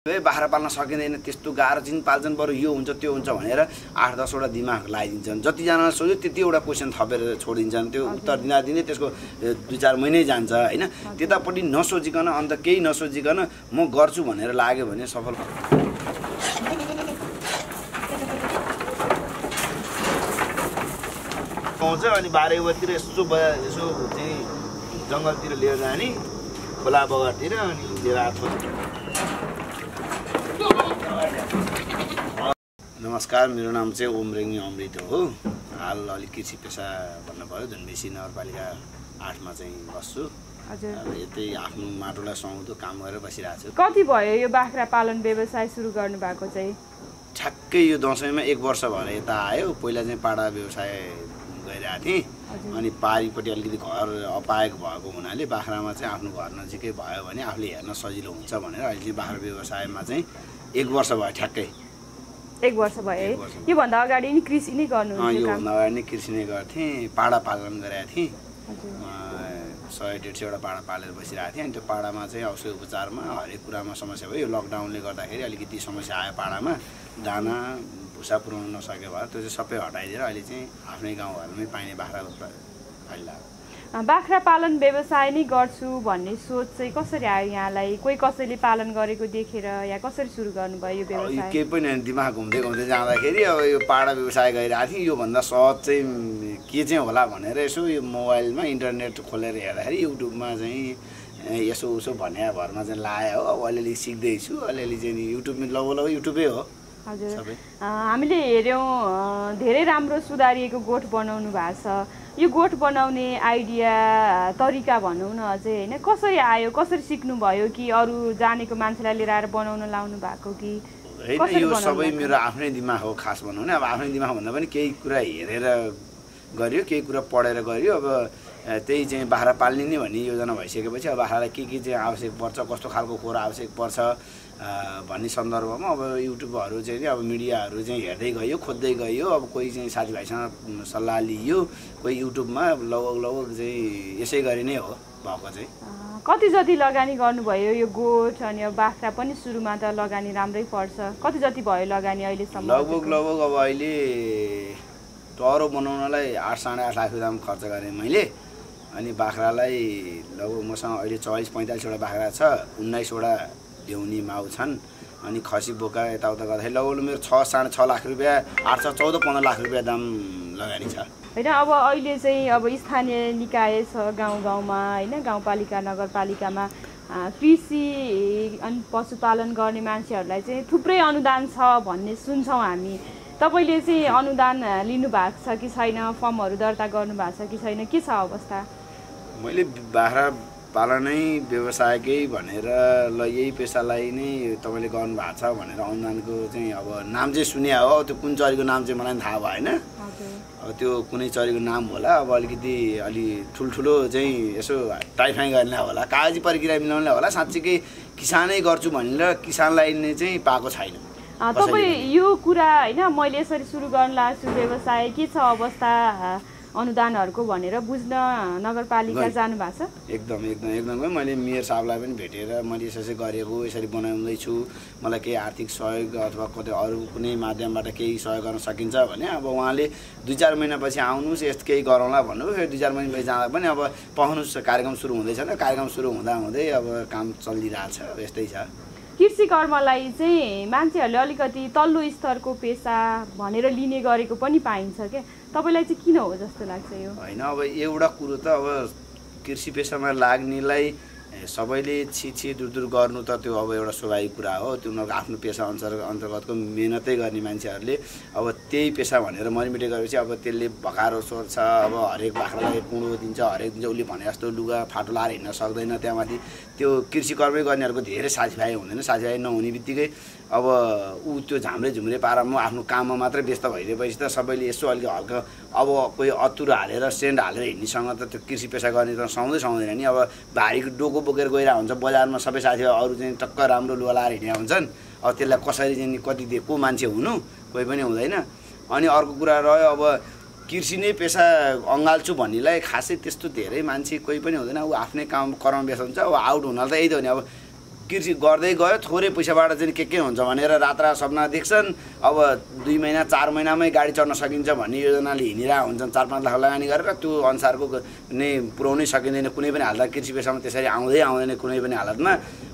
बाख्रा पाल्न सकिँदैन त्यस्तो गाह्रो चिन पाल्छन् बरु यो हुन्छ त्यो हुन्छ भनेर 8-10 वटा दिमाग लगाइदिन्छन् जतिजनाले सोध्यो त्यति एउटा क्वेसन थपेर छोडिदिन्छन् त्यो उत्तर दिँदै त्यसको 2-4 महिनै जान्छ हैन त्यतापट्टि नसोचिकन अन्त केही नसोचिकन म गर्छु भनेर लाग्यो भने सफल आउँछ अनि 12 बजेतिर यसो चाहिँ जंगलतिर लिएर जाने खोला बगरतिर अनि लिएर आएको नमस्कार मेरो नाम चाहिँ ओमरेङ्गी अमृत हो हाल अलिक कृषि पेशा भन्नुभयो धनबेसी नगरपालिका 8 मा चाहिँ बस्छु हजुर अब यतै आफ्नो माटोलाई सुहाउँदो काम गरेर बसिरहेको छु कति भयो यो बाख्रा पालन व्यवसाय सुरु गर्नु भएको चाहिँ ठ्याक्कै यो दशैंमा 1 वर्ष भएर यता आयो पहिला चाहिँ पाडा व्यवसाय गरिरहेको थिएँ अनि पारीपट्टि अलिकति घर अपाएको भएको हुनाले बाख्रामा चाहिँ आफ्नो घर नजिकै भयो भने आफूले हेर्न सजिलो हुन्छ भनेर अहिले चाहिँ बाख्रा व्यवसायमा चाहिँ 1 वर्ष भयो ठ्याक्कै 1 वर्ष भयो यो भन्दा अगाडि नि कृषि नै गर्नुहुन्छ यो भन्दा अगाडि नै कृषि नै गर्थे पाडा पालन गरेको थिएँ 100-150 वटा पाडा पालेर बसिरहेको थिएँ अनि त्यो पाडामा चाहिँ औषधि उपचारमा हरेक कुरामा समस्या भयो यो लकडाउनले गर्दाखेरि अलिकति समस्या आयो पाडामा दाना भुसा पुर्याउन नसके भएर त्यो चाहिँ सबै हटाइदिएर अहिले चाहिँ आफ्नै गाउँघरमै पाइने बाख्रा अहिले बाख्रा पालन व्यवसाय नै गर्छु भन्ने सोच चाहिँ कसरी आयो यहाँलाई कोही कसैले पालन गरेको देखेर या कसरी सुरु गर्नुभयो यो व्यवसाय केही पनि दिमाग घुम्दै जाँदाखेरि अब यो पाडा व्यवसाय गरिरहेको थिएँ योभन्दा सहज चाहिँ के चाहिँ होला भनेर यसो यो मोबाइलमा इन्टरनेट खोलेर हेर्दाखेरि युट्युबमा चाहिँ यसो उसो भन्ने भरमा चाहिँ लायो हो अब अलिअलि सिक्दैछु अलिअलि चाहिँ युट्युबमा लगभग युट्युबै हो हजुर हामीले हेऱ्यौँ धेरै राम्रो सुधारिएको गोठ बनाउनु भएको छ यो गोठ बनाउने आइडिया तरिका भनौँ न अझै हैन कसरी आयो कसरी सिक्नुभयो कि अरू जानेको मान्छेलाई लिएर आएर बनाउन लाउनु भएको कि हैन यो सबै मेरो आफ्नै दिमाग हो खास भनौँ न अब आफ्नै दिमाग भन्दा पनि केही कुरा हेरेर गर्यो केही कुरा पढेर गर्यो अब त्यही चाहिँ बाख्रा पाल्ने नै भन्ने योजना भइसकेपछि अब बाख्रालाई के चाहिँ आवश्यक पर्छ कस्तो खालको खोर आवश्यक पर्छ भन्ने सन्दर्भमा अब युट्युबहरू चाहिँ अब मिडियाहरू चाहिँ हेर्दै गयो खोज्दै गयो अब कोही चाहिँ साथीभाइसँग सल्लाह लियो कोही युट्युबमा लगभग चाहिँ यसै गरी नै हो भएको चाहिँ कति जति लगानी गर्नुभयो यो गोठ अनि अब बाख्रा पनि सुरुमा त लगानी राम्रै पर्छ कति जति भयो लगानी अहिलेसम्म लगभग अब अहिले टरो बनाउनलाई 8-8.5 लाख दाम खर्च गरेँ मैले अनि बाख्रालाई लगभग मसँग अहिले 40-45 वटा बाख्रा छ 19 वटा देउनी माउ छन् अनि खसी बोका यताउता गर्दाखेरि लगभग मेरो 6-6.5 लाख रुपियाँ 8-14-15 लाख रुपियाँ दाम लगानी छ हैन अब अहिले चाहिँ अब स्थानीय निकाय छ गाउँमा हैन गाउँपालिका नगरपालिकामा कृषि अनि पशुपालन गर्ने मान्छेहरूलाई चाहिँ थुप्रै अनुदान छ भन्ने सुन्छौँ हामी तपाईले चाहिँ अनुदान लिनु भएको छ कि छैन फर्महरू दर्ता गर्नु भएको छ कि छैन के छ अवस्था मैले बाख्रा पालनै व्यवसायकै भनेर ल यही पेसालाई नै तपाईले गर्नु भएको छ भनेर अनुदानको चाहिँ अब नाम चाहिँ सुने हो त्यो कुन चरीको नाम चाहिँ मलाई थाहा भएन अब त्यो कुनै चरीको नाम होला अब अलिकति अलि ठुल्ठुलो चाहिँ यसो टाइफाइ गर्ने होला कागजी प्रक्रिया मिलाउनलाई होला साँच्चीकै किसानै गर्छु भनेर किसानलाई नै चाहिँ पाएको छैन तपाईँ यो कुरा हैन मैले यसरी सुरु गर्न लाग्छु व्यवसाय के छ अवस्था अनुदानहरुको भनेर बुझ्न नगरपालिका जानु भएको छ एकदम मैले मेयर साहबलाई पनि भेटेर मैले यसरी गरेको यसरी बनाउँदै छु मलाई केही आर्थिक सहयोग अथवा कतै अरु कुनै माध्यमबाट केही सहयोग गर्न सकिन्छ भने अब उहाँले 2-4 महिनापछि आउनुस् यस्तो केही गरौँला भन्नुभयो फेरि 2-4 महिनापछि जाँदा पनि अब पाउनुस् कार्यक्रम सुरु हुँदैछ नि कार्यक्रम सुरु हुँदै अब काम चलिरहेछ यस्तै छ कृषि कर्मलाई चाहिँ मान्छेहरूले अलिकति तल्लो स्तरको पेशा भनेर लिने गरेको पनि पाइन्छ के तपाईलाई चाहिँ किन हो जस्तो लाग्छ यो हैन अब एउटा कुरो त अब कृषि पेशामा लाग्नेलाई सबैले छिछि दूर गर्नु त त्यो अब एउटा स्वाभाविक कुरा हो त्यो उनीहरुको आफ्नो पेशा अन्तर्गतको मेहनतै गर्ने मान्छेहरूले अब त्यही पेशा भनेर मरिमिटे गरेपछि अब त्यसले भकारो सोर्छ अब हरेक बाख्रालाई पुँडो दिन्छ हरेक दिन उसले भने जस्तो लुगा फाटो लाएर हिँड्न सक्दैन त्यहाँमाथि त्यो कृषि कर्मै गर्नेहरुको धेरै साथीभाइ हुँदैन साथीभाइ नहुने बित्तिकै अब उ त्यो झाम्रे झुम्रे पारा म आफ्नो काममा मात्रै व्यस्त भइरहेपछि त सबैले यसो अलि हल्का अब कोही अतुर हालेर सेन्ड हालेर हिँड्नेसँग त त्यो कृषि पेशा गर्ने त सक्दैन नि अब भारी डोको बोकेर गइरा हुन्छ बजारमा सबै साथीभाइ अरु चाहिँ टक्क राम्रो लुगा लाएर हिँडेका हुन्छन् अब त्यसलाई कसरी चाहिँ कति को मान्छे हुनु कोही पनि हुँदैन अनि अर्को कुरा रह्यो अब कृषि नै पेशा अँगाल्छु भन्नेलाई खासै त्यस्तो धेरै मान्छे कोही पनि हुँदैन उ आफ्नै काम कर्म व्यस्त हुन्छ अब आउट हुनलाई त यही त हो नि अब कृषि गर्दै गयो थोरै पैसाबाट चाहिँ के हुन्छ भनेर रातरात सपना देख्छन्। अब 2 महिना 4 महिनामै गाडी चढ्न सकिन्छ भन्ने योजनाले हिँडिरहेको हुन्छन्। 4-5 लाख लगानी गरेर त्यो अनुसारको नै पुर्याउनै सकिँदैन कुनै पनि हालतमा। कृषि पेसामा त्यसरी आउँदैन कुनै पनि हालतमा।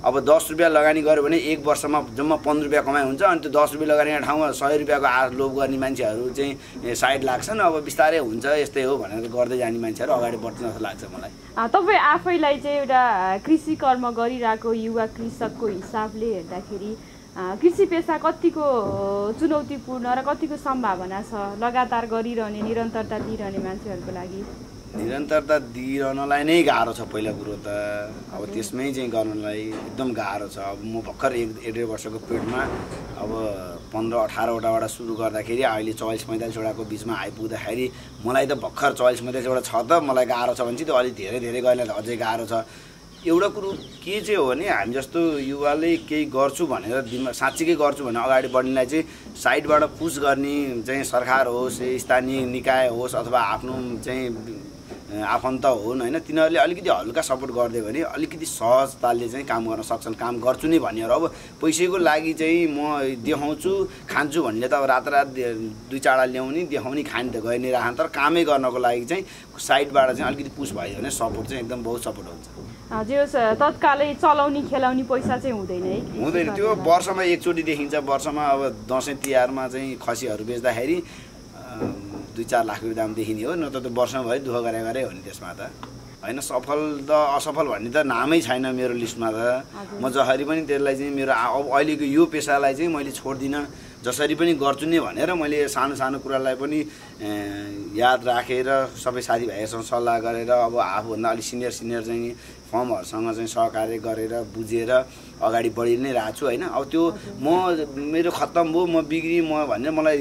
अब 10 रुपियाँ लगानी गर्यो भने 1 वर्षमा जम्मा 15 रुपियाँ कमाइ हुन्छ। अनि त्यो 10 रुपियाँ लगानी ठाउँमा 100 रुपियाँको लोभ गर्ने मान्छेहरू चाहिँ साइड लाग्छन्। अब बिस्तारै हुन्छ यस्तै हो भनेर गर्दै जाने मान्छेहरू अगाडि बढ्छन् जस्तो लाग्छ मलाई। तपाईँ आफैलाई चाहिँ एउटा कृषि कर्म गरिरहेको युवा कृषकको हिसाबले हेर्दाखेरि कृषि पेसा कतिको चुनौतीपूर्ण र कतिको सम्भावना छ लगातार गरिरहने निरन्तरता दिइरहने मान्छेहरूको लागि? निरन्तरता दिइरहनलाई नै गाह्रो छ पहिला कुरो त। अब त्यसमै चाहिँ गर्नलाई एकदम गाह्रो छ। अब म भर्खर 1-1.5 वर्षको पिरियडमा अब 15-18वटाबाट सुरु गर्दाखेरि अहिले 44-45वटाको बिचमा आइपुग्दाखेरि मलाई त भर्खर 44-45वटा छ त मलाई गाह्रो छ भने चाहिँ त्यो अलिक धेरै गएन त अझै गाह्रो छ। एउटा कुरो के चाहिँ हो भने हामी जस्तो युवाले केही गर्छु भनेर साँच्चीकै गर्छु भने अगाडि बढ्नेलाई चाहिँ साइडबाट पुस गर्ने चाहिँ सरकार होस् स्थानीय निकाय होस् अथवा आफ्नो चाहिँ आफन्त हुन् होइन, तिनीहरूले अलिकति हल्का सपोर्ट गरिदियो भने अलिकति सहजताले चाहिँ काम गर्न सक्छन्। काम गर्छु नि भन्नेहरू अब पैसाको लागि चाहिँ म देखाउँछु खान्छु भन्ने त अब रातरात 2 चाडा ल्याउने देखाउने खाने त गइ नै राख्छन्। तर कामै गर्नको लागि चाहिँ साइडबाट चाहिँ अलिकति पुस भयो भने सपोर्ट चाहिँ एकदम बहुत सपोर्ट हुन्छ। हजुर तत्कालै चलाउने खेलाउने पैसा चाहिँ हुँदैन है? हुँदैन, त्यो वर्षमा एकचोटि देखिन्छ। वर्षमा अब दसैँ तिहारमा चाहिँ खसीहरू बेच्दाखेरि 2-4 लाख रुपियाँ दाम देखिने हो। न त त्यो वर्षभरि दुःख गरे हो नि त्यसमा त होइन। सफल त असफल भन्ने त नामै छैन मेरो लिस्टमा त। म जसरी पनि त्यसलाई चाहिँ मेरो अब अहिलेको यो पेसालाई चाहिँ मैले छोड्दिनँ। जसरी पनि गर्छु नि भनेर मैले सानो कुरालाई पनि याद राखेर सबै साथीभाइहरूसँग सल्लाह गरेर अब आफूभन्दा अलिक सिनियर चाहिँ फर्महरूसँग चाहिँ सहकार्य गरेर बुझेर अगाडि बढी नै रहेको छु होइन। अब त्यो मेरो खत्तम भयो म बिग्री भनेर मलाई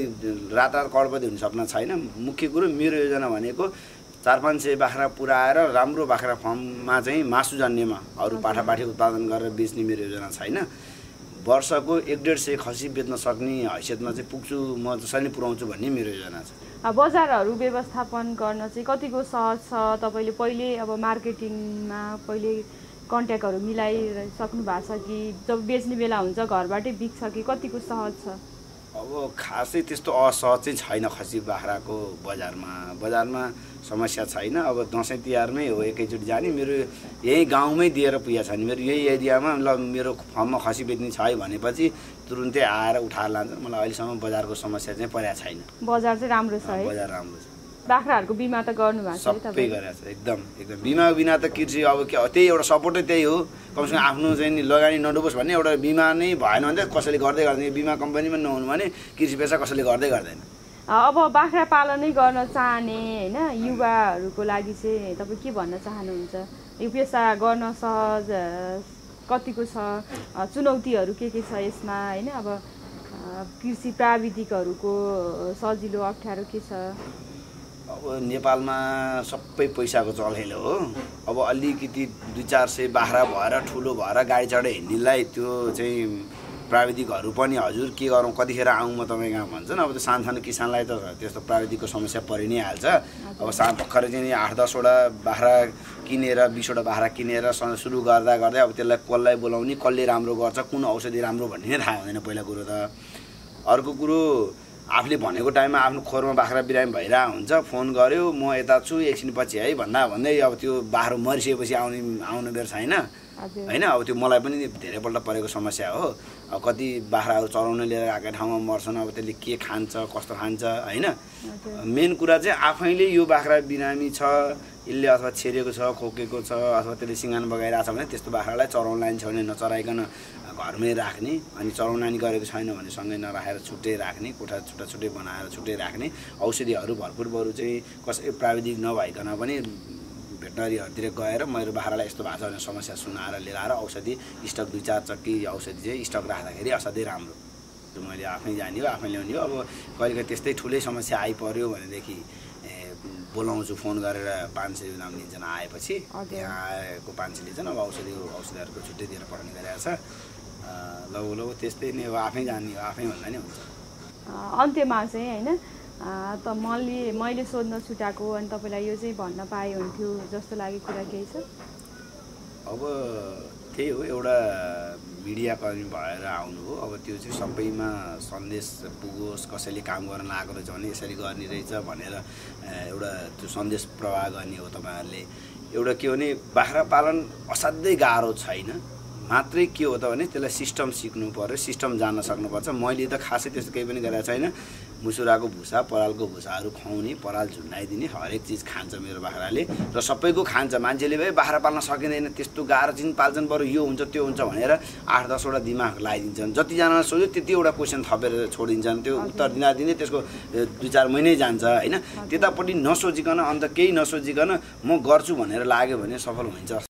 रातरात करोडपति हुने सपना छैन। मुख्य कुरो मेरो योजना भनेको 400-500 बाख्रा पुऱ्याएर राम्रो बाख्रा फर्ममा चाहिँ मासु जन्नेमा अरू पाठापाठी उत्पादन गरेर बेच्ने मेरो योजना छैन। वर्षको 1-1.5 खसी बेच्न सक्ने हैसियतमा चाहिँ पुग्छु म जसरी पुऱ्याउँछु भन्ने मेरो योजना छ। बजारहरू व्यवस्थापन गर्न चाहिँ कतिको सहज छ? तपाईँले पहिले अब मार्केटिङमा पहिले कन्ट्याक्टहरू मिलाइसक्नु भएको छ कि जब बेच्ने बेला हुन्छ घरबाटै बिक्छ कि कतिको सहज छ? अब खासै त्यस्तो असहज चाहिँ छैन खसी बाख्राको बजारमा समस्या छैन। अब दसैँ तिहारमै हो एकैचोटि जाने। मेरो यही गाउँमै दिएर पुगेको छ नि मेरो यही एरियामा ल मेरो फर्ममा खसी बेच्ने छ है भनेपछि तुरुन्तै आएर उठाएर लान्छ। मलाई अहिलेसम्म बजारको समस्या चाहिँ परेको छैन। बजार चाहिँ राम्रो छ है? बजार राम्रो छ। बाख्राहरूको बिमा त गर्नुभएको छ? सबै गरेको छ एकदम। बिमा बिना त कृषि अब त्यही एउटा सपोर्टै त्यही हो। कमसेकम आफ्नो चाहिँ लगानी नडुबोस् भन्ने एउटा बिमा नै भएन भने त कसैले गर्दैन। बिमा कम्पनीमा नहुनु भने कृषि पेसा कसैले गर्दैन। अब बाख्रा पालनै गर्न चाहने होइन युवाहरूको लागि चाहिँ तपाईँ के भन्न चाहनुहुन्छ? यो पेसा गर्न सहज कतिको छ? चुनौतीहरू के छ यसमा होइन? अब कृषि प्राविधिकहरूको सजिलो अप्ठ्यारो के छ? अब नेपालमा सबै पैसाको चलखेल हो। अब अलिकति 200-400 बाख्रा भएर ठुलो भएर गाडी चढेर हिँड्नेलाई त्यो चाहिँ प्राविधिकहरू पनि हजुर के गरौँ कतिखेर आउँ म तपाईँ कहाँ भन्छन्। अब त्यो सानो किसानलाई त त्यस्तो प्राविधिकको समस्या परि नै हाल्छ। अब भर्खरै चाहिँ 8-10वटा बाख्रा किनेर 20वटा बाख्रा किनेर सुरु गर्दै अब त्यसलाई कसलाई बोलाउने कसले राम्रो गर्छ कुन औषधि राम्रो भन्ने नै थाहा हुँदैन पहिला कुरो त। अर्को कुरो आफूले भनेको टाइममा आफ्नो खोरमा बाख्रा बिरामी भइरहेको हुन्छ। फोन गर्यो म यता छु एकछिन पछि है भन्दै अब त्यो बाख्रा मरिसकेपछि आउनु बेर छैन होइन। अब त्यो मलाई पनि धेरैपल्ट परेको समस्या हो। अब कति बाख्राहरू चराउन लिएर आएका ठाउँमा मर्छन्। अब त्यसले के खान्छ कस्तो खान्छ होइन। मेन कुरा चाहिँ आफैले यो बाख्रा बिरामी छ यसले अथवा छेरेको छ खोकेको छ अथवा त्यसले सिँगान बगाइरहेको छ भने त्यस्तो बाख्रालाई चराउन लाने छ भने नचराइकन घरमै राख्ने। अनि चराउन लाने गरेको छैन भने सँगै नराखेर छुट्टै राख्ने। कोठा छुट्टै बनाएर छुट्टै राख्ने। औषधिहरू भरपुर बरु चाहिँ कसै प्राविधिक नभइकन पनि भेटनरीहरूतिर गएर मेरो बाख्रालाई यस्तो भएको छ भने समस्या सुनाएर लिएर आएर औषधि स्टक 2-4 चक्की औषधि चाहिँ स्टक राख्दाखेरि असाध्यै राम्रो। मैले आफै जाने हो आफै ल्याउने हो। अब कहिलेकाहीँ त्यस्तै ठुलै समस्या आइपर्यो भनेदेखि बोलाउँछु फोन गरेर 500 नाम लिन्छन्। आएपछि यहाँ आएको 500 लिन्छन्। अब औषधिहरूको छुट्टै दिएर पठाउने गरिरहेको छ। लौ त्यस्तै नै हो आफै जाने हो आफै भन्दा नि हुन्छ। अन्त्यमा चाहिँ होइन त मैले सोध्न छुटाएको अनि तपाईँलाई यो चाहिँ भन्न पाए हुन्थ्यो जस्तो लागेको कुरा केही छ? अब त्यही हो एउटा मिडियाकर्मी भएर आउनु हो। अब त्यो चाहिँ सबैमा सन्देश पुगोस्, कसैले काम गर्न लागेको रहेछ भने यसरी गर्ने रहेछ भनेर एउटा त्यो सन्देश प्रवाह गर्ने हो। तपाईँहरूले एउटा के हो भने बाख्रा पालन असाध्यै गाह्रो छैन, मात्रै के हो त भने त्यसलाई सिस्टम सिक्नु पर्यो, सिस्टम जान्न सक्नुपर्छ। मैले त खासै त्यस्तो केही पनि गरेको छैन। मुसुराको भुसा, परालको भुसाहरू खुवाउने, पराल झुन्डाइदिने, हरेक चिज खान्छ मेरो बाख्राले र सबैको खान्छ। मान्छेले भाइ बाख्रा पाल्न सकिँदैन, त्यस्तो गाह्रो चिज पाल्छन्, बरु यो हुन्छ त्यो हुन्छ भनेर 8-10वटा दिमाग लगाइदिन्छन्। जतिजनालाई सोध्यो त्यतिवटा क्वेसन थपेर छोडिदिन्छन्, त्यो उत्तर दिँदै त्यसको 2-4 महिनै जान्छ होइन। त्यतापट्टि नसोचिकन अन्त केही नसोचिकन म गर्छु भनेर लाग्यो भने सफल हुन्छ जस्तो